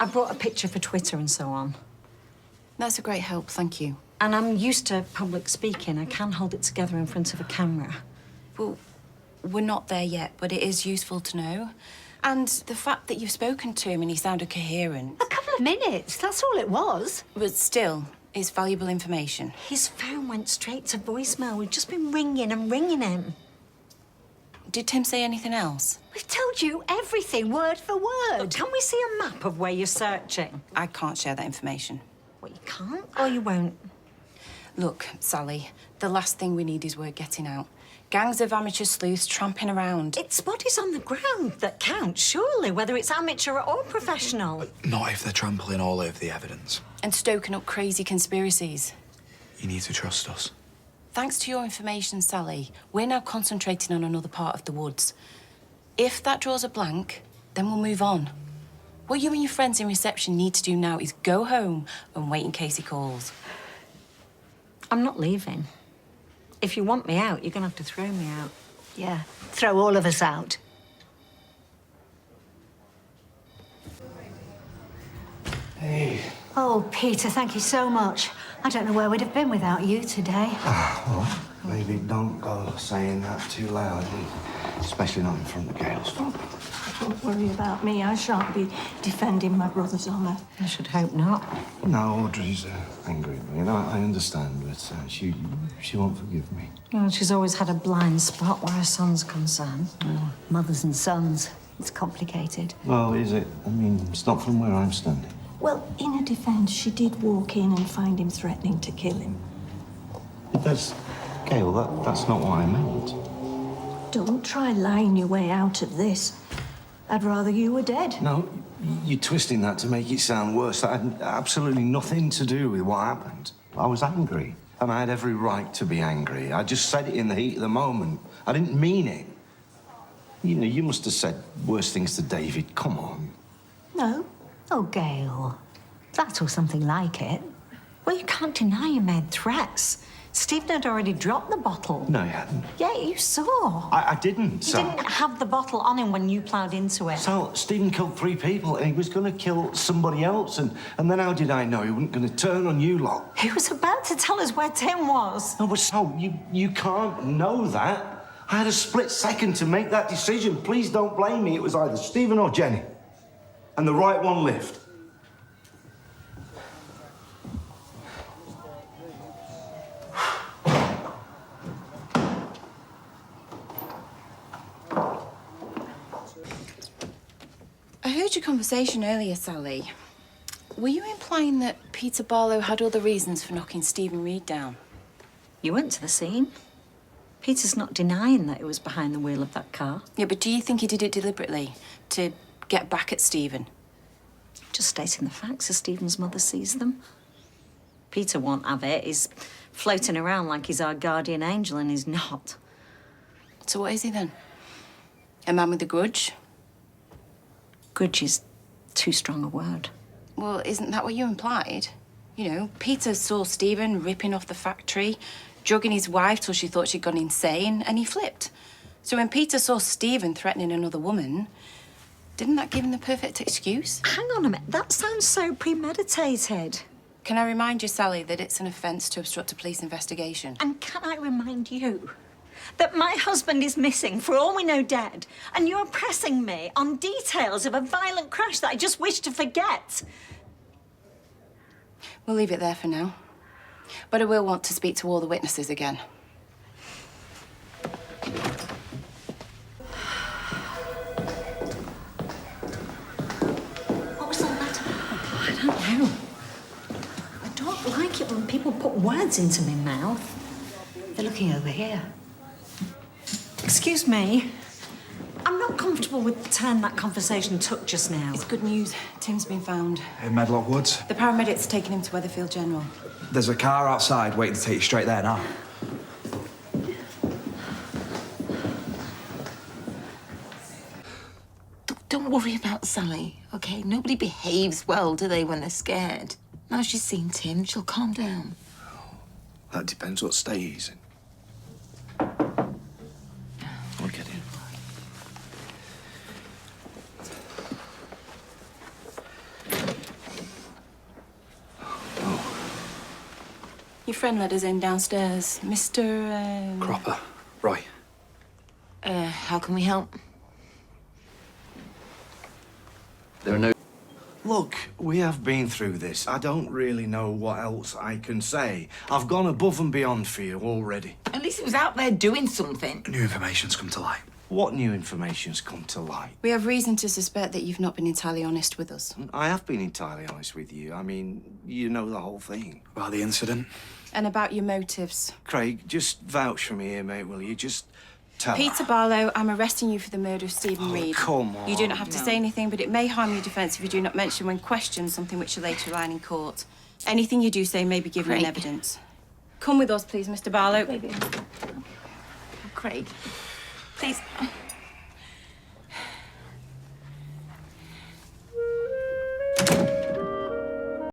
I brought a picture for Twitter and so on. That's a great help, thank you. And I'm used to public speaking. I can hold it together in front of a camera. Well, we're not there yet, but it is useful to know. And the fact that you've spoken to him and he sounded coherent. A couple of minutes, that's all it was. But still, it's valuable information. His phone went straight to voicemail. We've just been ringing and ringing him. Did Tim say anything else? We've told you everything, word for word. Can we see a map of where you're searching? I can't share that information. Well, you can't or you won't? Look, Sally, the last thing we need is word getting out. Gangs of amateur sleuths tramping around. It's bodies on the ground that count, surely, whether it's amateur or professional. Not if they're trampling all over the evidence. And stoking up crazy conspiracies. You need to trust us. Thanks to your information, Sally, we're now concentrating on another part of the woods. If that draws a blank, then we'll move on. What you and your friends in reception need to do now is go home and wait in case he calls. I'm not leaving. If you want me out, you're going to have to throw me out. Yeah, throw all of us out. Hey. Oh, Peter, thank you so much. I don't know where we'd have been without you today. Well, maybe don't go saying that too loud, especially not in front of Gail's father. Don't worry about me. I shan't be defending my brother's honour. I should hope not. No, Audrey's angry at me, and I understand, but she won't forgive me. Well, she's always had a blind spot where her son's concerned. Oh, mothers and sons. It's complicated. Well, is it? I mean, it's not from where I'm standing. Well, in her defence, she did walk in and find him threatening to kill him. But Gail, that's not what I meant. Don't try lying your way out of this. I'd rather you were dead. No, you're twisting that to make it sound worse. That had absolutely nothing to do with what happened. I was angry, and I had every right to be angry. I just said it in the heat of the moment. I didn't mean it. You know, you must have said worse things to David. Come on. No. Oh, Gail. That or something like it. Well, you can't deny you made threats. Stephen had already dropped the bottle. No, he hadn't. Yeah, you saw. I didn't, He Sal. didn't have the bottle on him when you ploughed into it. Sal, Stephen killed 3 people, and he was going to kill somebody else, and then how did I know he wasn't going to turn on you lot? He was about to tell us where Tim was. No, but Sal, you can't know that. I had a split second to make that decision. Please don't blame me. It was either Stephen or Jenny. And the right one lived. I heard your conversation earlier, Sally. Were you implying that Peter Barlow had other reasons for knocking Stephen Reed down? You went to the scene. Peter's not denying that it was behind the wheel of that car. Yeah, but do you think he did it deliberately to get back at Stephen? Just stating the facts as Stephen's mother sees them. Peter won't have it. He's floating around like he's our guardian angel, and he's not. So what is he then? A man with a grudge? Grudge is too strong a word. Well, isn't that what you implied? You know, Peter saw Stephen ripping off the factory, drugging his wife till she thought she'd gone insane, and he flipped. So when Peter saw Stephen threatening another woman, didn't that give him the perfect excuse? Hang on a minute. That sounds so premeditated. Can I remind you, Sally, that it's an offence to obstruct a police investigation? And can I remind you that my husband is missing, for all we know dead, and you're pressing me on details of a violent crash that I just wish to forget? We'll leave it there for now. But I will want to speak to all the witnesses again. What was all that about? I don't know. I don't like it when people put words into my mouth. They're looking over here. Excuse me. I'm not comfortable with the turn that conversation took just now. It's good news. Tim's been found. In Medlock Woods. The paramedics are taking him to Weatherfield General. There's a car outside waiting to take you straight there now. Don't worry about Sally, OK? Nobody behaves well, do they, when they're scared? Now she's seen Tim, she'll calm down. That depends what state he's in. I'll get in. Your friend let us in downstairs. Mr. Cropper. Roy. How can we help? There are no... Look, we have been through this. I don't really know what else I can say. I've gone above and beyond for you already. At least he was out there doing something. New information's come to light. What new information's come to light? We have reason to suspect that you've not been entirely honest with us. I have been entirely honest with you. I mean, you know the whole thing. About the incident? And about your motives. Craig, just vouch for me here, mate, will you? Just tell Peter her. Barlow, I'm arresting you for the murder of Stephen Reed. Come on. You do not have to say anything, but it may harm your defence if you do not mention when questioned something which you later line in court. Anything you do say may be given in Craig. evidence. Come with us, please, Mr. Barlow. Craig, please.